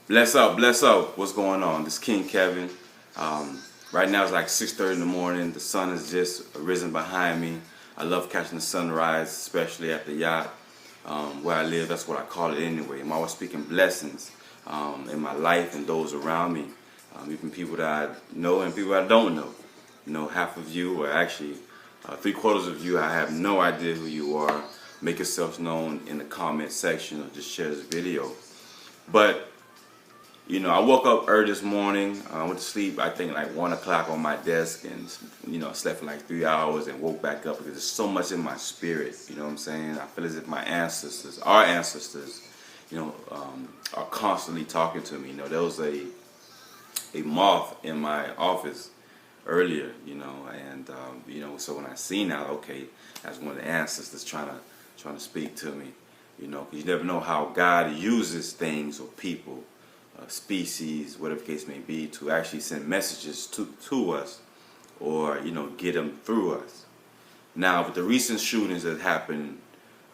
Bless up. What's going on? This is King Kevin. Right now it's like 6:30 in the morning. The sun has just risen behind me. I love catching the sunrise, especially at the yacht where I live. That's what I call it anyway. I'm always speaking blessings in my life and those around me, even people that I know and people I don't know. You know, half of you, or actually three-quarters of you, I have no idea who you are. Make yourselves known in the comment section or just share this video. But I woke up early this morning. I went to sleep, I think, like 1 o'clock on my desk, and slept for like 3 hours and woke back up because there's so much in my spirit. You know what I'm saying? I feel as if my ancestors, our ancestors, are constantly talking to me. There was a moth in my office earlier, so when I see now, okay, that's one of the ancestors trying to speak to me. Because you never know how God uses things or people, species, whatever the case may be, to actually send messages to us, or get them through us. Now, with the recent shootings that happened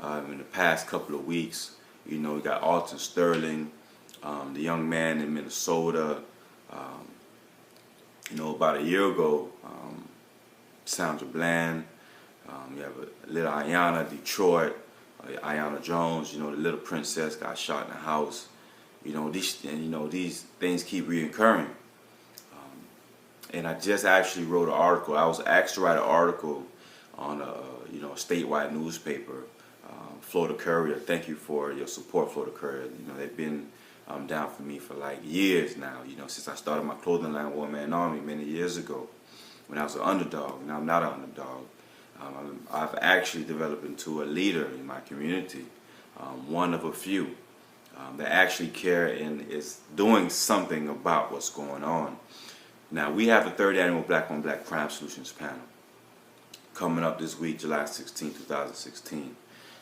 in the past couple of weeks, we got Alton Sterling, the young man in Minnesota. About a year ago, Sandra Bland. You have a little Ayanna, Detroit, Ayanna Jones. The little princess got shot in the house. These things keep reoccurring. And I just actually wrote an article. I was asked to write an article on a statewide newspaper, Florida Courier. Thank you for your support, Florida Courier. They've been down for me for like years now. Since I started my clothing line, One Man Army, many years ago, when I was an underdog. Now I'm not an underdog. I've actually developed into a leader in my community, one of a few that actually care and is doing something about what's going on. Now, we have the third annual Black on Black Crime Solutions panel coming up this week, July 16, 2016.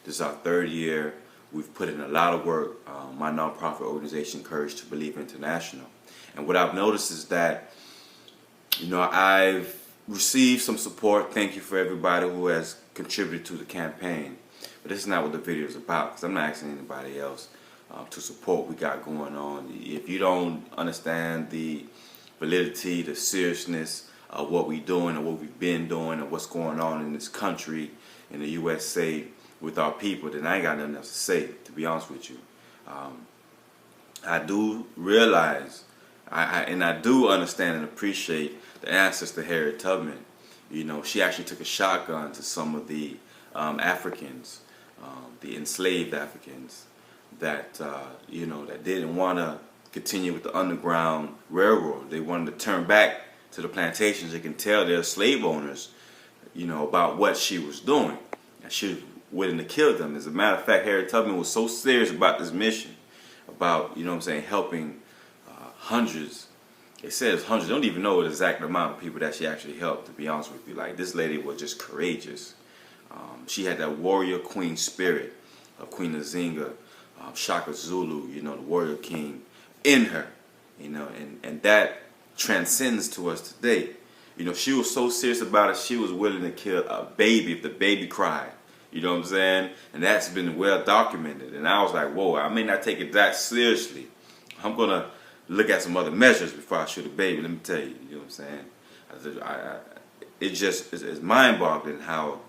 This is our third year. We've put in a lot of work. My nonprofit organization, Courage to Believe International. And what I've noticed is that, I've received some support. Thank you for everybody who has contributed to the campaign. But this is not what the video is about, because I'm not asking anybody else to support what we got going on. If you don't understand the validity, the seriousness of what we're doing and what we've been doing and what's going on in this country, in the USA, with our people, then I ain't got nothing else to say, to be honest with you. I do realize, I do understand and appreciate the ancestor Harriet Tubman. She actually took a shotgun to some of the Africans, the enslaved Africans, that that didn't want to continue with the Underground Railroad. They wanted to turn back to the plantations. They can tell their slave owners, about what she was doing, and she was willing to kill them. As a matter of fact, Harriet Tubman was so serious about this mission, about helping hundreds. It says hundreds. They don't even know the exact amount of people that she actually helped. To be honest with you, like, this lady was just courageous. She had that warrior queen spirit of Queen Nzinga, Shaka Zulu, the warrior king in her, and that transcends to us today. She was so serious about it, she was willing to kill a baby if the baby cried. You know what I'm saying? And that's been well documented. And I was like, whoa, I may not take it that seriously. I'm going to look at some other measures before I shoot a baby, let me tell you. You know what I'm saying? It's mind-boggling how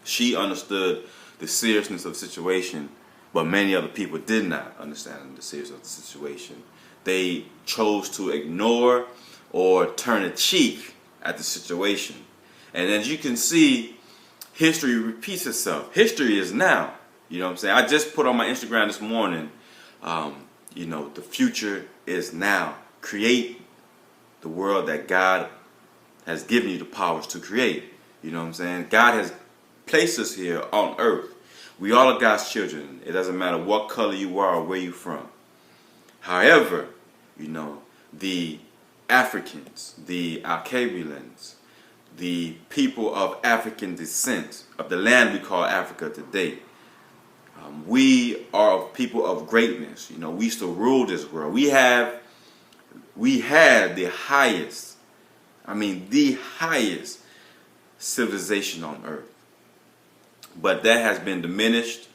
she understood the seriousness of the situation, but many other people did not understand the seriousness of the situation. They chose to ignore or turn a cheek at the situation. And as you can see, history repeats itself. History is now. You know what I'm saying? I just put on my Instagram this morning, the future is now. Create the world that God has given you the powers to create. You know what I'm saying? God has placed us here on earth. We all are God's children. It doesn't matter what color you are or where you're from. However, the Africans, the Alkebuans, the people of African descent, of the land we call Africa today, we are people of greatness. We used to rule this world. We had the highest, the highest civilization on earth. But that has been diminished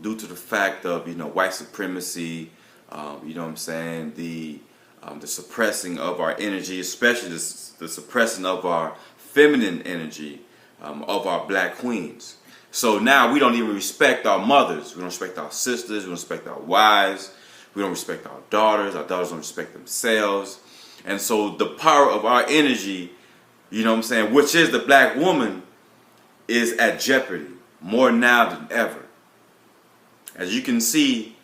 due to the fact of white supremacy, You know what I'm saying? The suppressing of our energy, especially the suppressing of our feminine energy, of our black queens. So now we don't even respect our mothers. We don't respect our sisters. We don't respect our wives. We don't respect our daughters. Our daughters don't respect themselves. And so the power of our energy, you know what I'm saying, which is the black woman, is at jeopardy more now than ever. As you can see,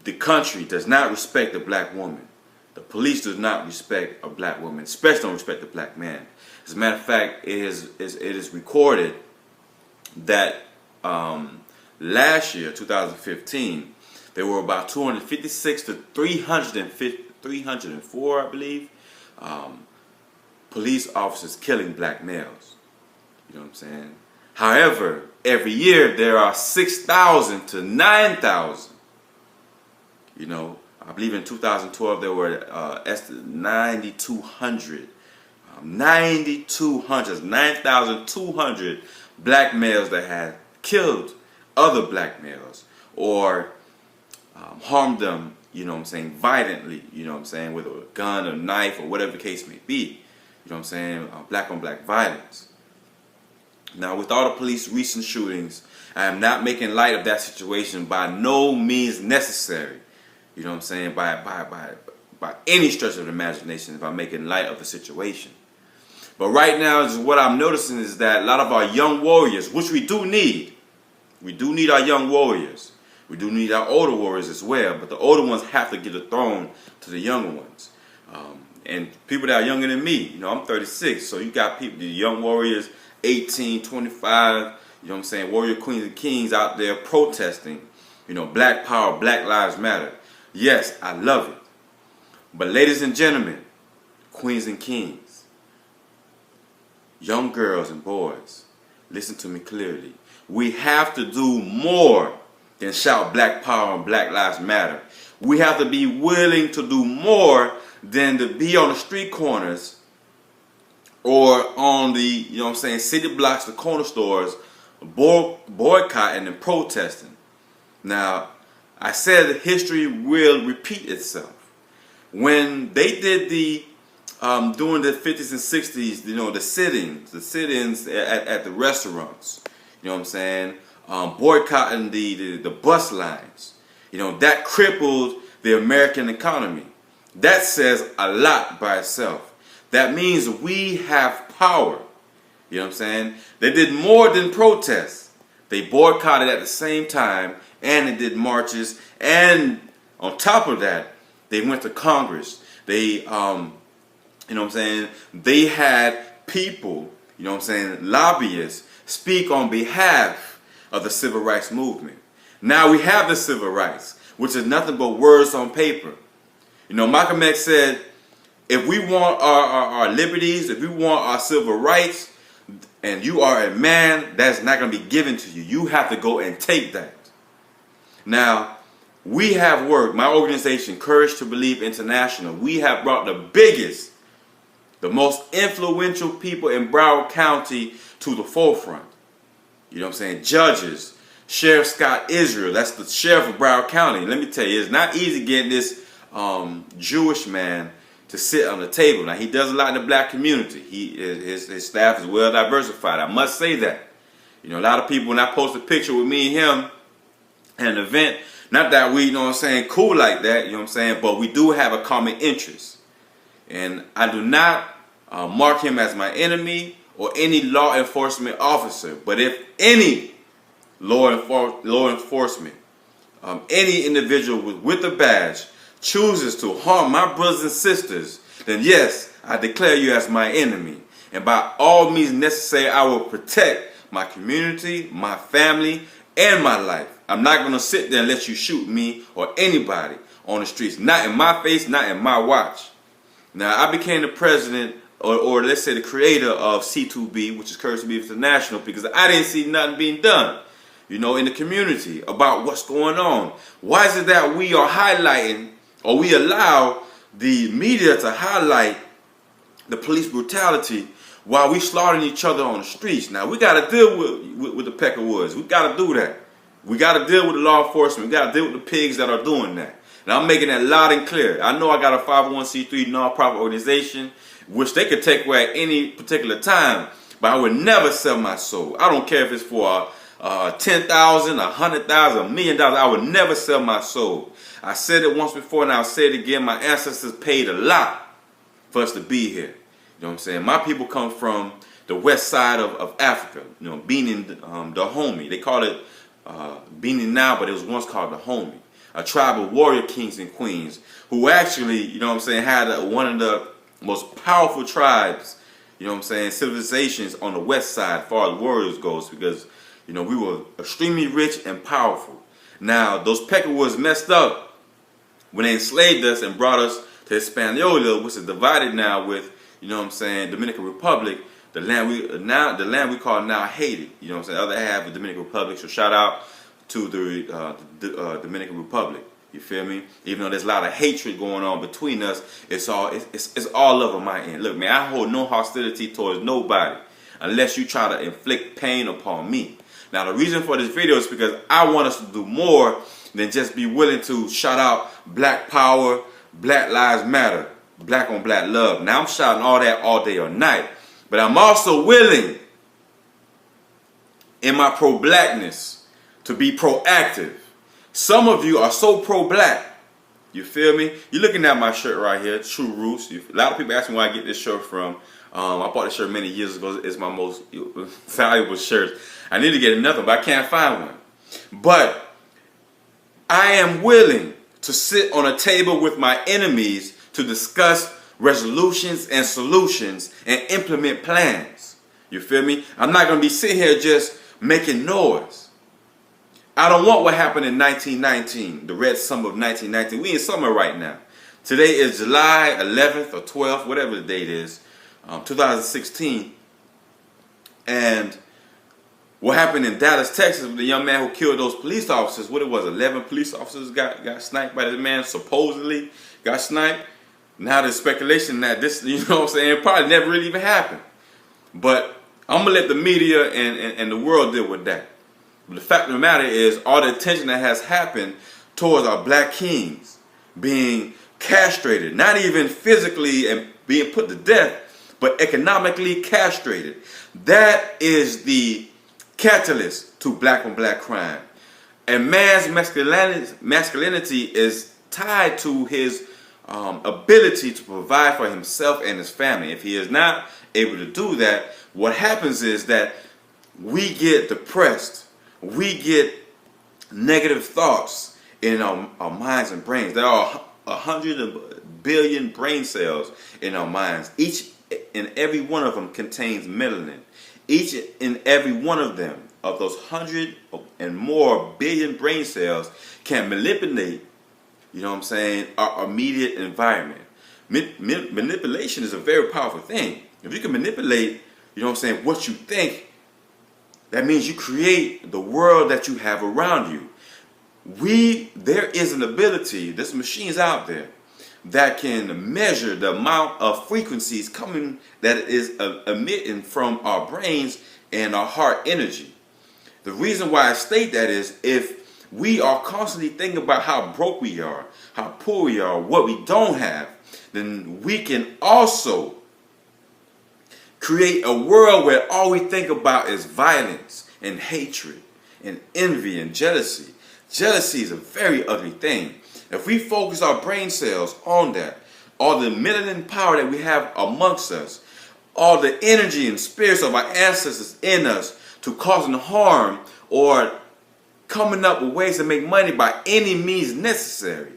the country does not respect the black woman. The police does not respect a black woman, especially don't respect the black man. As a matter of fact, it is recorded that last year, 2015, there were about 256 to 304, I believe, police officers killing black males. You know what I'm saying? However, every year there are 6,000 to 9,000. You know, I believe in 2012 there were 9,200. 9,200 black males that had killed other black males or harmed them, you know what I'm saying, violently, you know what I'm saying, with a gun or knife or whatever the case may be. You know what I'm saying, black on black violence. Now, with all the police recent shootings, I am not making light of that situation by no means necessary. You know what I'm saying, by any stretch of the imagination, if I'm making light of the situation. But right now, what I'm noticing is that a lot of our young warriors, which we do need our young warriors. We do need our older warriors as well, but the older ones have to give the throne to the younger ones. And people that are younger than me, you know, I'm 36, so you got people, the young warriors, 18, 25, you know what I'm saying, warrior queens and kings out there protesting, you know, black power, black lives matter. Yes, I love it. But ladies and gentlemen, queens and kings, young girls and boys, listen to me clearly. We have to do more than shout black power and black lives matter. We have to be willing to do more than to be on the street corners or on the, you know what I'm saying, city blocks, the corner stores, boycotting and protesting. Now, I said that history will repeat itself. When they did the during the 50s and 60s, you know, the sit-ins at the restaurants, you know what I'm saying, boycotting the bus lines, you know, that crippled the American economy. That says a lot by itself. That means we have power. You know what I'm saying? They did more than protests. They boycotted at the same time, and they did marches, and on top of that, they went to Congress. They, you know what I'm saying, they had people, you know what I'm saying, lobbyists, speak on behalf of the civil rights movement. Now we have the civil rights, which is nothing but words on paper. You know, Malcolm X said, if we want our liberties, if we want our civil rights, and you are a man, that's not going to be given to you. You have to go and take that. Now, we have worked, my organization, Courage to Believe International, we have brought the biggest, the most influential people in Broward County to the forefront. You know what I'm saying? Judges, Sheriff Scott Israel, that's the sheriff of Broward County. Let me tell you, it's not easy getting this Jewish man to sit on the table. Now, he does a lot in the black community. His staff is well diversified. I must say that. You know, a lot of people, when I post a picture with me and him at an event, not that we, you know what I'm saying, cool like that, you know what I'm saying, but we do have a common interest. And I do not mark him as my enemy or any law enforcement officer. But if any law enforcement, any individual with a badge chooses to harm my brothers and sisters, then yes, I declare you as my enemy. And by all means necessary, I will protect my community, my family, and my life. I'm not going to sit there and let you shoot me or anybody on the streets. Not in my face, not in my watch. Now, I became the president, or let's say the creator of C2B, which is Courage to Be International, because I didn't see nothing being done, you know, in the community about what's going on. Why is it that we are highlighting, or we allow the media to highlight the police brutality while we slaughtering each other on the streets? Now, we got to deal with the Peck of Woods. We got to do that. We got to deal with the law enforcement. We got to deal with the pigs that are doing that. And I'm making that loud and clear. I know I got a 501c3 nonprofit organization, which they could take away at any particular time, but I would never sell my soul. I don't care if it's for $10,000, $100,000, $1 million. I would never sell my soul. I said it once before, and I'll say it again. My ancestors paid a lot for us to be here. You know what I'm saying? My people come from the west side of Africa. You know, Benin, the homie. They call it Benin now, but it was once called the homie. A tribe of warrior kings and queens who actually, you know what I'm saying, had one of the most powerful tribes, you know what I'm saying, civilizations on the west side as far as warriors goes, because, you know, we were extremely rich and powerful. Now, those Peckerwoods messed up when they enslaved us and brought us to Hispaniola, which is divided now with, you know what I'm saying, Dominican Republic, the land we call now Haiti. You know what I'm saying, the other half of the Dominican Republic. So shout out to the Dominican Republic. You feel me? Even though there's a lot of hatred going on between us, it's all love on my end. Look, man, I hold no hostility towards nobody unless you try to inflict pain upon me. Now, the reason for this video is because I want us to do more than just be willing to shout out Black Power, Black Lives Matter, Black on Black Love. Now, I'm shouting all that all day or night, but I'm also willing in my pro-blackness to be proactive. Some of you are so pro-black. You feel me? You're looking at my shirt right here, True Roots. A lot of people ask me where I get this shirt from. I bought this shirt many years ago. It's my most valuable shirt. I need to get another, but I can't find one. But I am willing to sit on a table with my enemies to discuss resolutions and solutions and implement plans. You feel me? I'm not going to be sitting here just making noise. I don't want what happened in 1919, the Red Summer of 1919. We in summer right now. Today is July 11th or 12th, whatever the date is, 2016. And what happened in Dallas, Texas, with the young man who killed those police officers, what it was, 11 police officers got sniped by this man, supposedly got sniped. Now there's speculation that this, you know what I'm saying, probably never really even happened. But I'm going to let the media and the world deal with that. But the fact of the matter is, all the attention that has happened towards our black kings being castrated, not even physically and being put to death, but economically castrated. That is the catalyst to black on black crime. And man's masculinity is tied to his ability to provide for himself and his family. If he is not able to do that, what happens is that we get depressed. We get negative thoughts in our minds and brains. There are 100 billion brain cells in our minds. Each and every one of them contains melanin. Each and every one of them, of those 100 and more billion brain cells, can manipulate, you know what I'm saying, our immediate environment. Manipulation is a very powerful thing. If you can manipulate, you know what I'm saying, what you think, that means you create the world that you have around you. There is an ability, there's machines out there that can measure the amount of frequencies coming that is emitting from our brains and our heart energy. The reason why I state that is, if we are constantly thinking about how broke we are, how poor we are, what we don't have, then we can also create a world where all we think about is violence and hatred and envy and jealousy. Jealousy is a very ugly thing. If we focus our brain cells on that, all the melanin power that we have amongst us, all the energy and spirits of our ancestors in us to causing harm or coming up with ways to make money by any means necessary,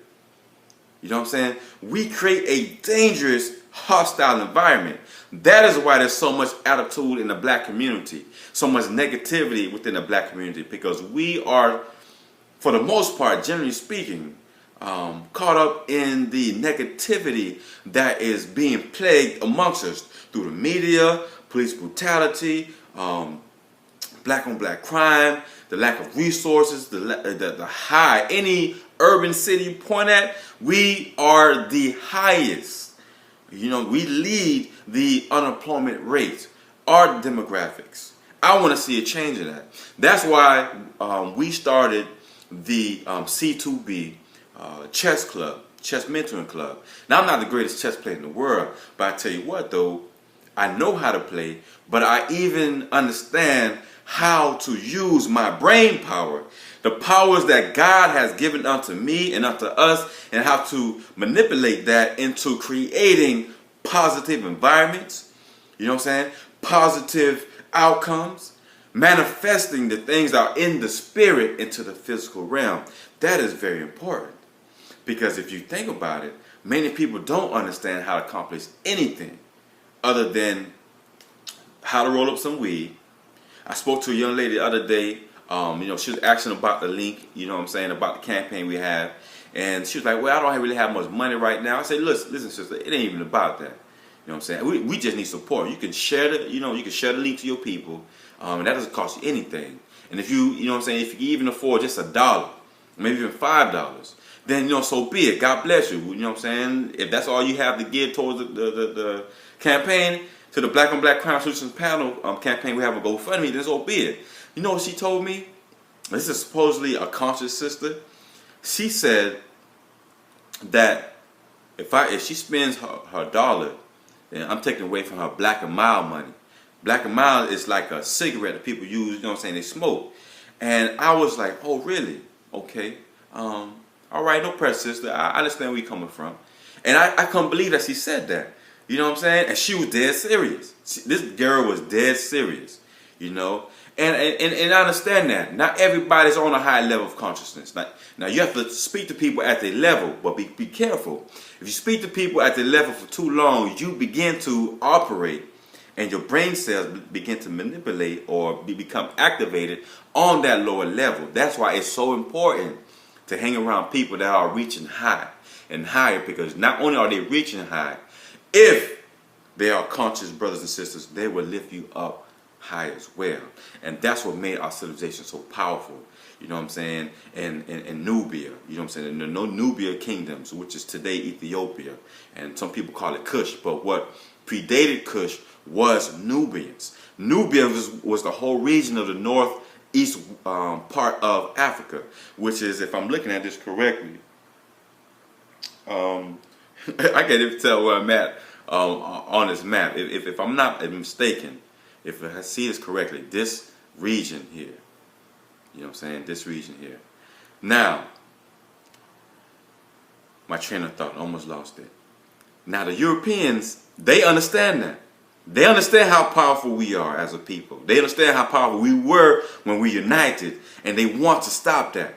you know what I'm saying? We create a dangerous, hostile environment. That is why there's so much attitude in the black community, so much negativity within the black community, because we are, for the most part, generally speaking, caught up in the negativity that is being plagued amongst us through the media, police brutality, black on black crime, the lack of resources, the high, any urban city you point at, we are the highest. You know, we lead the unemployment rate, our demographics, I want to see a change in that. That's why we started the C2B chess club, chess mentoring club. Now, I'm not the greatest chess player in the world, but I tell you what, though, I know how to play, but I even understand how to use my brain power, the powers that God has given unto me and unto us, and how to manipulate that into creating positive environments, you know what I'm saying? Positive outcomes, manifesting the things that are in the spirit into the physical realm. That is very important, because if you think about it, many people don't understand how to accomplish anything other than how to roll up some weed. I spoke to a young lady the other day. She was asking about the link, you know what I'm saying, about the campaign we have. And she was like, well, I don't really have much money right now. I said, listen, sister, it ain't even about that. You know what I'm saying? We just need support. You can share you can share the link to your people. And that doesn't cost you anything. And if you know what I'm saying, if you even afford just $1, maybe even $5, then, so be it. God bless you. You know what I'm saying? If that's all you have to give towards the campaign, to the Black on Black Crime Solutions panel campaign, we have a GoFundMe, then so be it. You know what she told me? This is supposedly a conscious sister. She said that if she spends her dollar, then I'm taking away from her Black and Mild money. Black and Mild is like a cigarette that people use, you know what I'm saying, they smoke. And I was like, oh, really? Okay. All right, no pressure, sister. I understand where you're coming from. And I couldn't believe that she said that. You know what I'm saying? And she was dead serious. This girl was dead serious, you know. And I understand that. Not everybody's on a high level of consciousness. Now you have to speak to people at their level, but be careful. If you speak to people at their level for too long, you begin to operate and your brain cells begin to manipulate or become activated on that lower level. That's why it's so important to hang around people that are reaching high and higher, because not only are they reaching high, if they are conscious brothers and sisters, they will lift you up high as well. And that's what made our civilization so powerful, you know what I'm saying, in Nubia, you know what I'm saying, in the Nubia kingdoms, which is today Ethiopia, and some people call it Kush, but what predated Kush was Nubians. Nubia was the whole region of the northeast part of Africa, which is, if I'm looking at this correctly, I can't even tell where I'm at on this map. If I'm not mistaken, if I see this correctly, this region here, you know what I'm saying, this region here. Now, my train of thought, almost lost it. Now the Europeans, they understand that. They understand how powerful we are as a people. They understand how powerful we were when we united, and they want to stop that.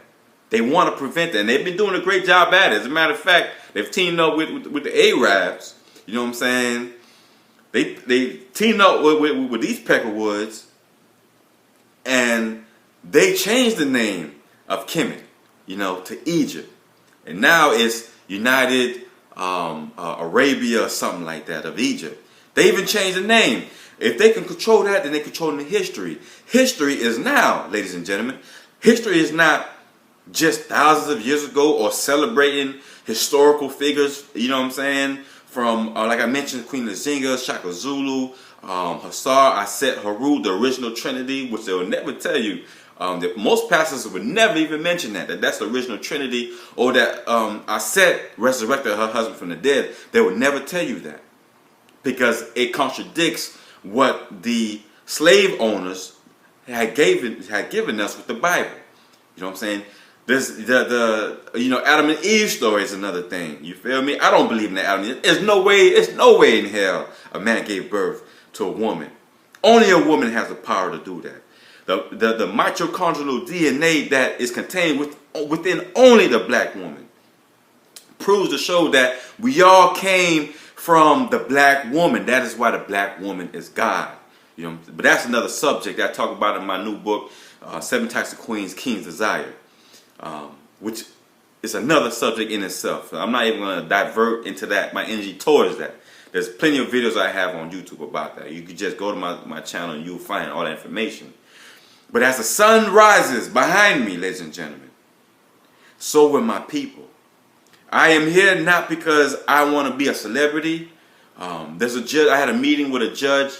They want to prevent that, and they've been doing a great job at it. As a matter of fact, they've teamed up with the Arabs. You know what I'm saying? They teamed up with these Peckerwoods, and they changed the name of Kemet, to Egypt, and now it's United Arabia or something like that of Egypt. They even changed the name. If they can control that, then they control the history. History is now, ladies and gentlemen. History is not just thousands of years ago or celebrating historical figures, you know what I'm saying, from, like I mentioned, Queen Nzinga, Shaka Zulu, Hassar, Aset, Haru, the original Trinity, which they'll never tell you. That most pastors would never even mention that's the original Trinity, or that Aset resurrected her husband from the dead. They would never tell you that, because it contradicts what the slave owners had given us with the Bible. You know what I'm saying? Adam and Eve story is another thing. You feel me? I don't believe in that Adam and Eve. There's no way in hell a man gave birth to a woman. Only a woman has the power to do that. The mitochondrial DNA that is contained within only the black woman proves to show that we all came from the black woman. That is why the black woman is God. But that's another subject that I talk about in my new book, 7 Types of Queens, King's Desire. Which is another subject in itself. I'm not even going to divert into that, my energy towards that. There's plenty of videos I have on YouTube about that. You could just go to my channel and you'll find all that information. But as the sun rises behind me, ladies and gentlemen, so will my people. I am here not because I want to be a celebrity. There's a judge. I had a meeting with a judge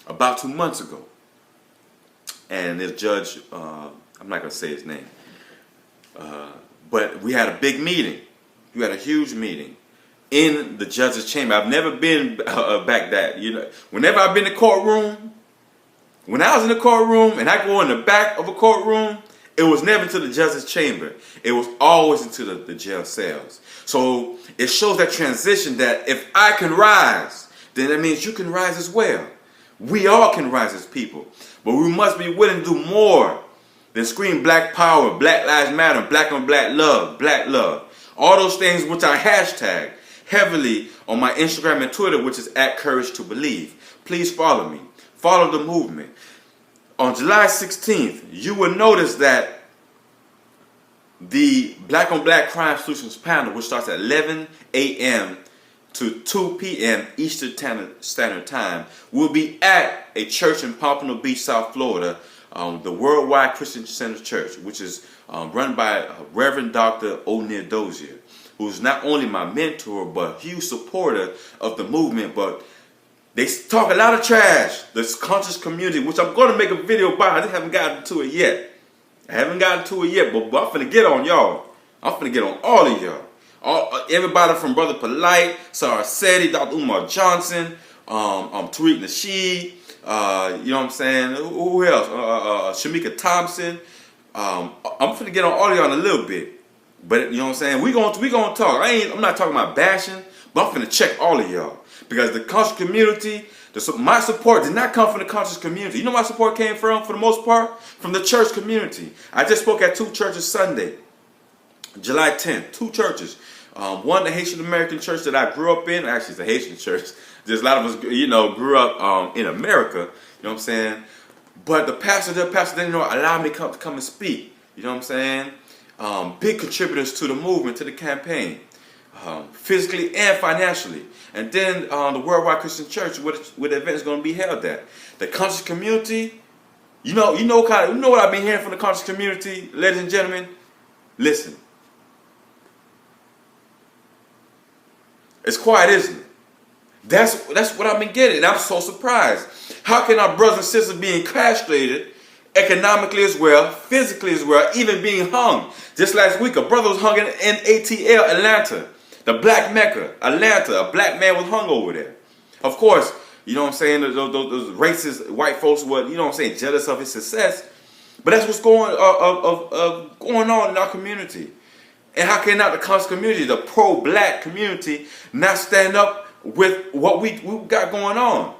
about 2 months ago. and this judge, I'm not going to say his name, but we had a big meeting. We had a huge meeting in the judge's chamber. I've never been back that, whenever I've been in the courtroom, when I was in the courtroom and I go in the back of a courtroom, it was never to the judge's chamber. It was always into the jail cells. So it shows that transition that if I can rise, then that means you can rise as well. We all can rise as people. But we must be willing to do more than scream black power, Black Lives Matter, black on black love, black love. All those things which I hashtag heavily on my Instagram and Twitter, which is @CourageToBelieve. Please follow me. Follow the movement. On July 16th, you will notice that the Black on Black Crime Solutions panel, which starts at 11 a.m. to 2 p.m. Eastern Standard Time, will be at a church in Pompano Beach, South Florida, the Worldwide Christian Center Church, which is run by Reverend Dr. O'Neal Dozier, who's not only my mentor, but a huge supporter of the movement. But they talk a lot of trash, this conscious community, which I'm going to make a video about. I just haven't gotten to it yet. but I'm finna get on y'all. I'm finna get on all of y'all. Everybody from Brother Polite, Sarah Seti, Dr. Umar Johnson, Tariq Nasheed, you know what I'm saying? Who else? Shamika Thompson. I'm finna get on all of y'all in a little bit. But you know what I'm saying? We gonna talk. I'm not talking about bashing, but I'm finna check all of y'all. Because the conscious community, my support did not come from the conscious community. You know where my support came from, for the most part? From the church community. I just spoke at 2 churches Sunday, July 10th. 2 churches. One, the Haitian American church that I grew up in. Actually, it's a Haitian church. There's a lot of us, grew up in America. You know what I'm saying? But the pastor didn't allow me to come and speak. You know what I'm saying? Big contributors to the movement, to the campaign. Physically and financially. And then the Worldwide Christian Church, where the event is going to be held at. The conscious community, you know what I've been hearing from the conscious community, ladies and gentlemen? Listen. It's quiet, isn't it? That's what I've been getting, and I'm so surprised. How can our brothers and sisters be incarcerated economically as well, physically as well, even being hung? Just last week, a brother was hung in ATL, Atlanta. The Black Mecca, Atlanta, a black man was hung over there. Of course, you know what I'm saying, those racist white folks were, you know what I'm saying, jealous of his success. But that's what's going on in our community. And how can not the conscious community, the pro-black community, not stand up with what we got going on?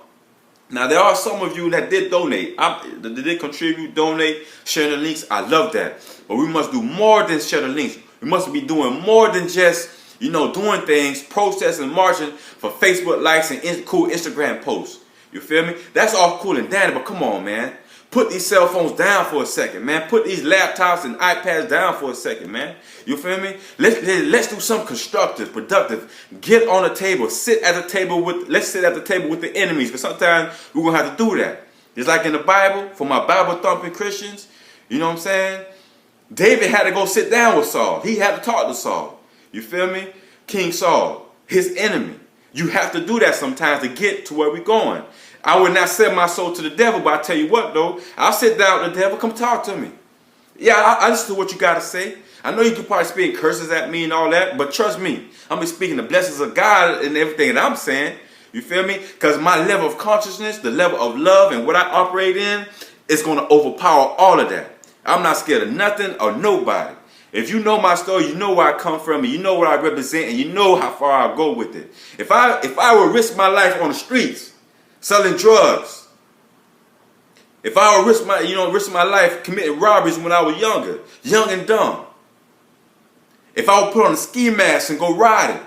Now, there are some of you that did donate, that did contribute, donate, share the links. I love that. But we must do more than share the links. We must be doing more than just doing things, protesting, marching for Facebook likes and cool Instagram posts. You feel me? That's all cool and dandy, but come on, man. Put these cell phones down for a second, man. Put these laptops and iPads down for a second, man. You feel me? Let's do something constructive, productive. Get on the table. Let's sit at the table with the enemies, because sometimes we're going to have to do that. Just like in the Bible, for my Bible-thumping Christians, you know what I'm saying? David had to go sit down with Saul. He had to talk to Saul. You feel me? King Saul, his enemy. You have to do that sometimes to get to where we're going. I would not sell my soul to the devil, but I tell you what, though, I'll sit down with the devil. Come talk to me. Yeah, I listen to what you got to say. I know you can probably speak curses at me and all that, but trust me, I'm speaking the blessings of God and everything that I'm saying. You feel me? Because my level of consciousness, the level of love and what I operate in is going to overpower all of that. I'm not scared of nothing or nobody. If you know my story, you know where I come from, and you know what I represent, and you know how far I go with it. If I would risk my life on the streets, selling drugs, if I would risk my life committing robberies when I was younger, young and dumb, if I would put on a ski mask and go riding,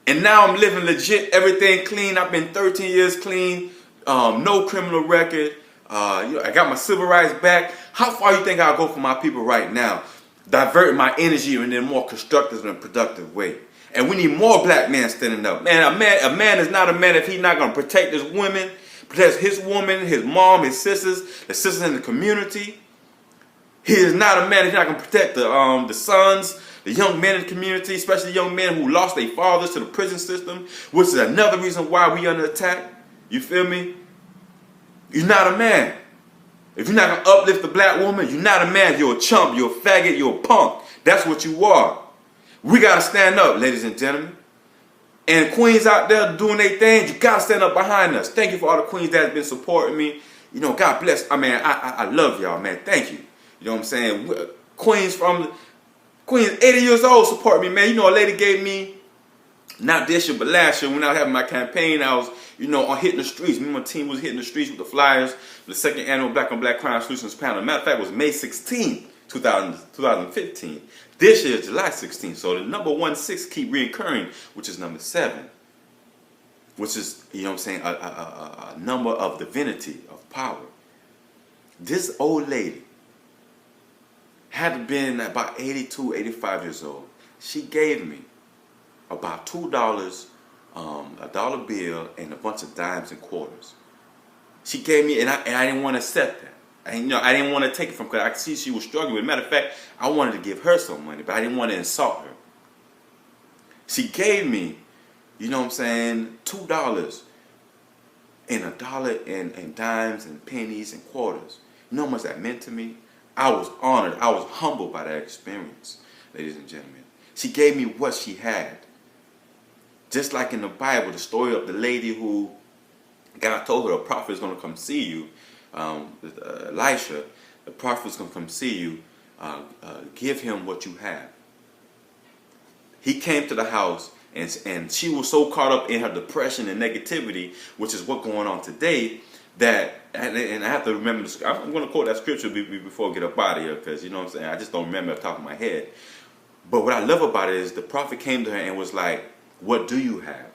and now I'm living legit, everything clean, I've been 13 years clean, no criminal record, I got my civil rights back. How far you think I'll go for my people right now? Divert my energy in a more constructive and productive way. And we need more black men standing up. Man, a man is not a man if he's not going to protect his women, protect his woman, his mom, his sisters, the sisters in the community. He is not a man if he's not going to protect the sons, the young men in the community, especially young men who lost their fathers to the prison system, which is another reason why we under attack. You feel me? You're not a man. If you're not gonna uplift the black woman, you're not a man. You're a chump. You're a faggot. You're a punk. That's what you are. We gotta stand up, ladies and gentlemen. And queens out there doing their thing, you gotta stand up behind us. Thank you for all the queens that have been supporting me. You know, God bless. I mean, I love y'all, man. Thank you. You know what I'm saying? Queens 80 years old support me, man. You know, a lady gave me, not this year, but last year when I was having my campaign, I was, you know, on hitting the streets. Me and my team was hitting the streets with the flyers, the second annual Black on Black Crime Solutions panel. Matter of fact, it was May 16th, 2015. This year is July 16th. So the number 16 keep reoccurring, which is number 7. Which is, you know what I'm saying, a number of divinity, of power. This old lady had to been about 82, 85 years old. She gave me about $2, a dollar bill, and a bunch of dimes and quarters. She gave me, and I didn't want to accept that. I didn't want to take it from her because I could see she was struggling with it. Matter of fact, I wanted to give her some money, but I didn't want to insult her. She gave me, you know what I'm saying, $2 and a dollar and dimes and pennies and quarters. You know how much that meant to me? I was honored. I was humbled by that experience, ladies and gentlemen. She gave me what she had. Just like in the Bible, the story of the lady who God told her a prophet is going to come see you, Elisha, the prophet is going to come see you, give him what you have. He came to the house, and she was so caught up in her depression and negativity, which is what's going on today, that, and I have to remember, I'm going to quote that scripture before I get up out of here, because, you know what I'm saying, I just don't remember off the top of my head. But what I love about it is the prophet came to her and was like, what do you have?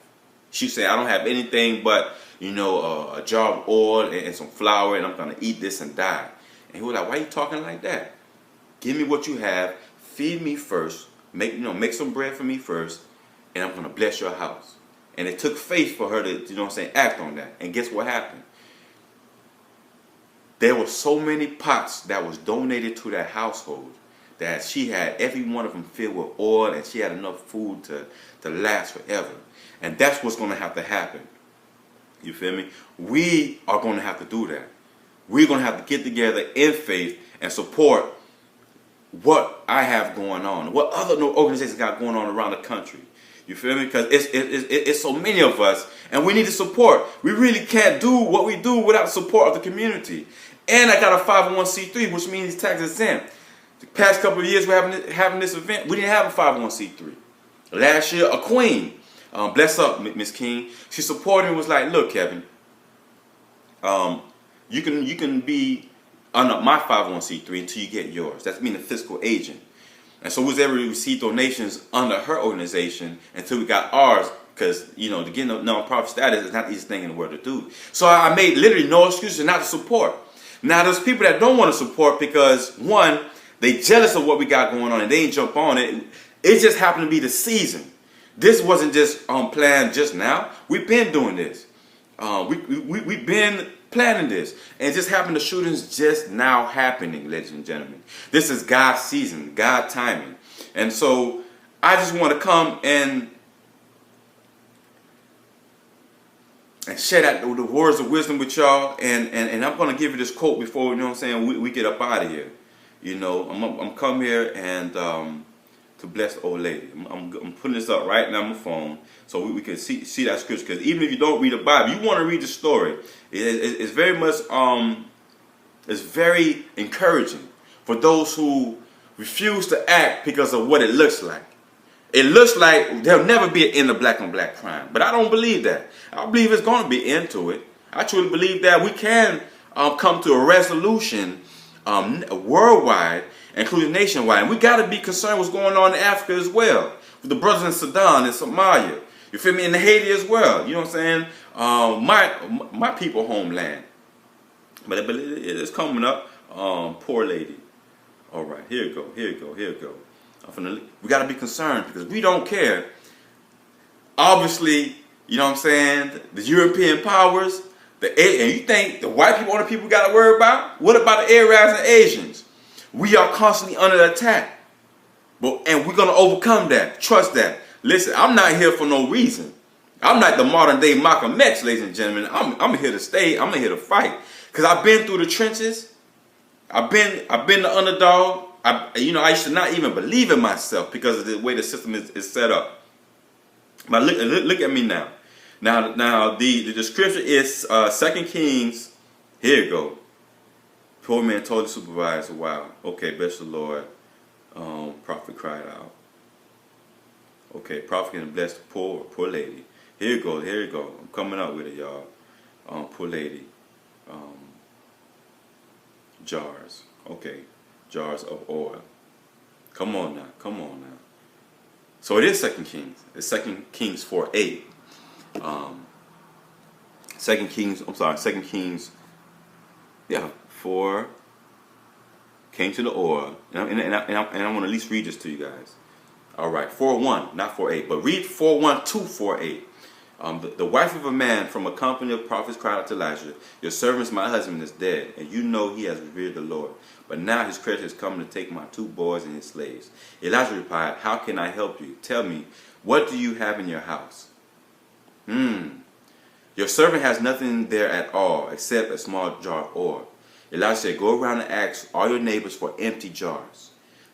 She said, I don't have anything but, you know, a jar of oil and some flour, and I'm going to eat this and die. And he was like, why are you talking like that? Give me what you have, feed me first, make some bread for me first, and I'm going to bless your house. And it took faith for her to, you know what I'm saying, act on that. And guess what happened? There were so many pots that was donated to that household that she had every one of them filled with oil, and she had enough food to last forever. And that's what's going to have to happen. You feel me? We are going to have to do that. We're going to have to get together in faith and support what I have going on, what other organizations got going on around the country. You feel me? Because it's so many of us, and we need to support. We really can't do what we do without the support of the community. And I got a 501c3, which means tax exempt. The past couple of years we're having this event, we didn't have a 501c3. Last year, a queen, bless up Miss King, she supported me, was like, look, Kevin, you can be under my 501c3 until you get yours. That's being a fiscal agent. And so we was able to receive donations under her organization until we got ours, because, you know, to get a non-profit status is not the easiest thing in the world to do. So I made literally no excuses not to support. Now, there's people that don't want to support because, one, they jealous of what we got going on and they ain't jump on it. It just happened to be the season. This wasn't just planned just now. We've been doing this. We've been planning this. And it just happened, the shootings just now happening, ladies and gentlemen. This is God's season, God's timing. And so I just want to come and share that the words of wisdom with y'all. And I'm going to give you this quote before, you know what I'm saying, we get up out of here. You know, I'm come here and to bless the old lady. I'm putting this up right now on my phone so we can see that scripture. Because even if you don't read the Bible, you want to read the story. It's very much it's very encouraging for those who refuse to act because of what it looks like. It looks like there'll never be an end of black on black crime, but I don't believe that. I believe it's going to be an end to it. I truly believe that we can come to a resolution worldwide, including nationwide. And we got to be concerned what's going on in Africa as well, with the brothers in Sudan and Somalia. You feel me? In Haiti as well. You know what I'm saying? My people homeland. But it's coming up. Poor lady. All right, here you go. We got to be concerned because we don't care. Obviously, you know what I'm saying, the European powers, and you think the white people are the people we got to worry about? What about the Arabs and Asians? We are constantly under attack. And we're going to overcome that. Trust that. Listen, I'm not here for no reason. I'm not the modern day Malcolm X, ladies and gentlemen. I'm here to stay. I'm here to fight. Because I've been through the trenches. I've been the underdog. I used to not even believe in myself because of the way the system is set up. But look at me now. Now the scripture is 2 Kings. Here you go. Poor man told the supervisor, "Wow, okay, bless the Lord." Prophet cried out. Okay, prophet can bless the poor lady. Here you go. I'm coming up with it, y'all. Poor lady. Jars. Okay, jars of oil. Come on now. So it is 2 Kings. It's 2 Kings 4:8. 2 Kings. Yeah, 4 came to the oil, and I want to at least read this to you guys. All right, 4:1, not 4:8, but read 4:1 to 4:8. The wife of a man from a company of prophets cried out to Elijah, "Your servant, my husband, is dead, and you know he has revered the Lord. But now his creditor is coming to take my 2 boys and his slaves." Elijah replied, "How can I help you? Tell me, what do you have in your house?" "Your servant has nothing there at all except a small jar of oil." Elijah said, "Go around and ask all your neighbors for empty jars.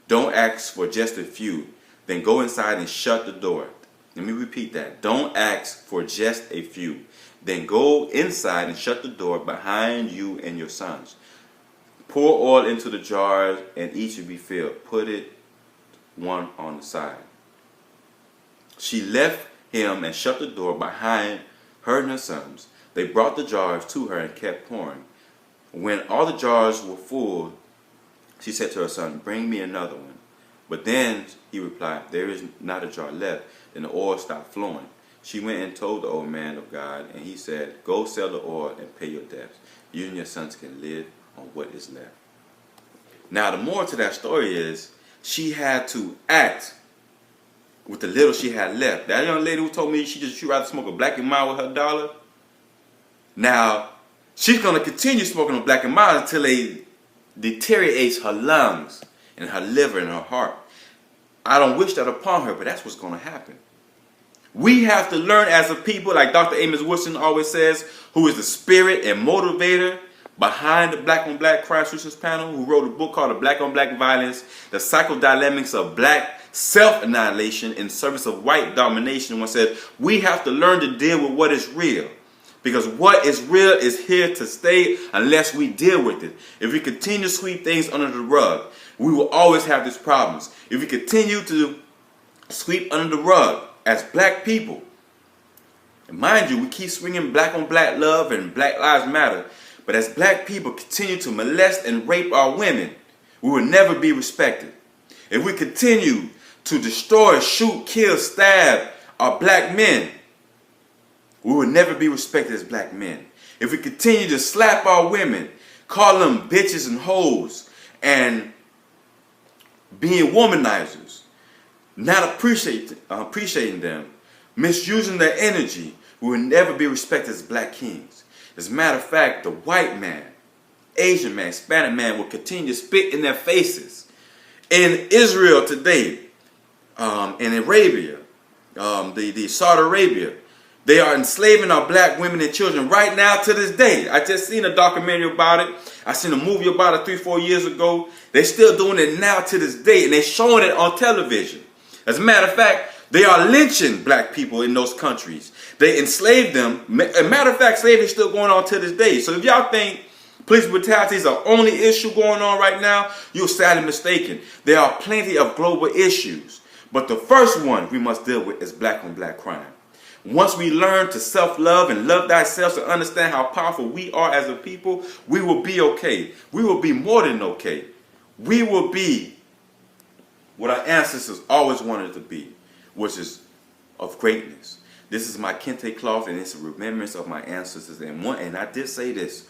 Don't ask for just a few. Then go inside and shut the door." Let me repeat that. Don't ask for just a few. Then go inside and shut the door behind you and your sons. Pour oil into the jars and each will be filled. Put it one on the side. She left him and shut the door behind her and her sons. They brought the jars to her and kept pouring. When all the jars were full, she said to her son, "Bring me another one." But then he replied, "There is not a jar left." Then the oil stopped flowing. She went and told the old man of God, and he said, "Go sell the oil and pay your debts. You and your sons can live on what is left." Now the moral to that story is she had to act with the little she had left. That young lady who told me she'd rather smoke a Black and Mild with her dollar. Now she's going to continue smoking a Black and Mild until it deteriorates her lungs and her liver and her heart. I don't wish that upon her, but that's what's going to happen. We have to learn as a people, like Dr. Amos Wilson always says, who is the spirit and motivator behind the Black on Black Crime Solutions panel, who wrote a book called The Black on Black Violence, The Psychodynamics of Black Self-Annihilation in Service of White Domination. One said, we have to learn to deal with what is real. Because what is real is here to stay unless we deal with it. If we continue to sweep things under the rug, we will always have these problems. If we continue to sweep under the rug as black people, and mind you, we keep swinging black on black love and Black Lives Matter, but as black people continue to molest and rape our women, we will never be respected. If we continue to destroy, shoot, kill, stab our black men, we will never be respected as black men. If we continue to slap our women, call them bitches and hoes, and being womanizers, not appreciating them, misusing their energy, we will never be respected as black kings. As a matter of fact, the white man, Asian man, Hispanic man will continue to spit in their faces. In Israel today, in Arabia, the Saudi Arabia, they are enslaving our black women and children right now to this day. I just seen a documentary about it. I seen a movie about it 3-4 years ago. They're still doing it now to this day, and they're showing it on television. As a matter of fact, they are lynching black people in those countries. They enslaved them. As a matter of fact, slavery is still going on to this day. So if y'all think police brutality is the only issue going on right now, you're sadly mistaken. There are plenty of global issues. But the first one we must deal with is black on black crime. Once we learn to self-love and love thyself and understand how powerful we are as a people, we will be okay. We will be more than okay. We will be what our ancestors always wanted to be, which is of greatness. This is my kente cloth, and it's a remembrance of my ancestors. And I did say this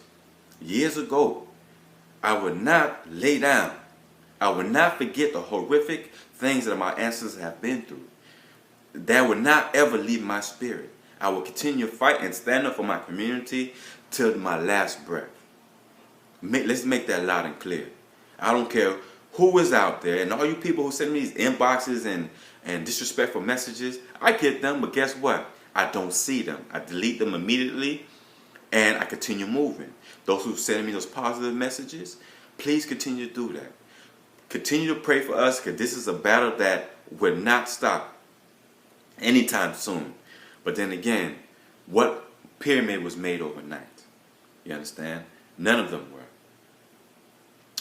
years ago. I would not lay down. I would not forget the horrific things that my ancestors have been through. That would not ever leave my spirit. I will continue to fight and stand up for my community till my last breath. Let's make that loud and clear. I don't care who is out there, and all you people who send me these inboxes and disrespectful messages, I get them, but guess what? I don't see them. I delete them immediately, and I continue moving. Those who send me those positive messages, Please continue to do that. Continue to pray for us, because this is a battle that will not stop anytime soon. But then again, what pyramid was made overnight? You understand? None of them were.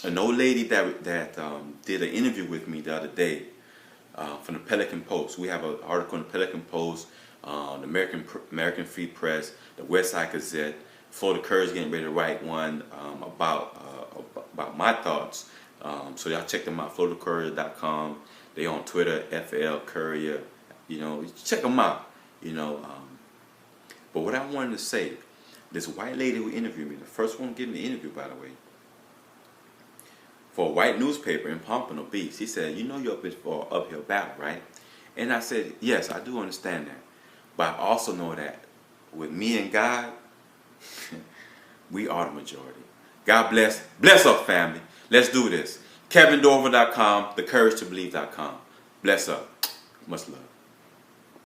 An old lady that did an interview with me the other day from the Pelican Post. We have an article in the Pelican Post, the American Free Press, the West Side Gazette. Florida Courage getting ready to write one about my thoughts. So y'all check them out, FloridaCourier.com. They on Twitter, FL Courier. You know, check them out. You know, but what I wanted to say, this white lady who interviewed me, the first one giving the interview, by the way, for a white newspaper in Pompano Beach, he said, "You know you're up for an uphill battle, right?" And I said, "Yes, I do understand that, but I also know that with me and God, we are the majority." God bless. Bless our family. Let's do this. KevinDorival.com, thecouragetobelieve.com. Bless up. Much love.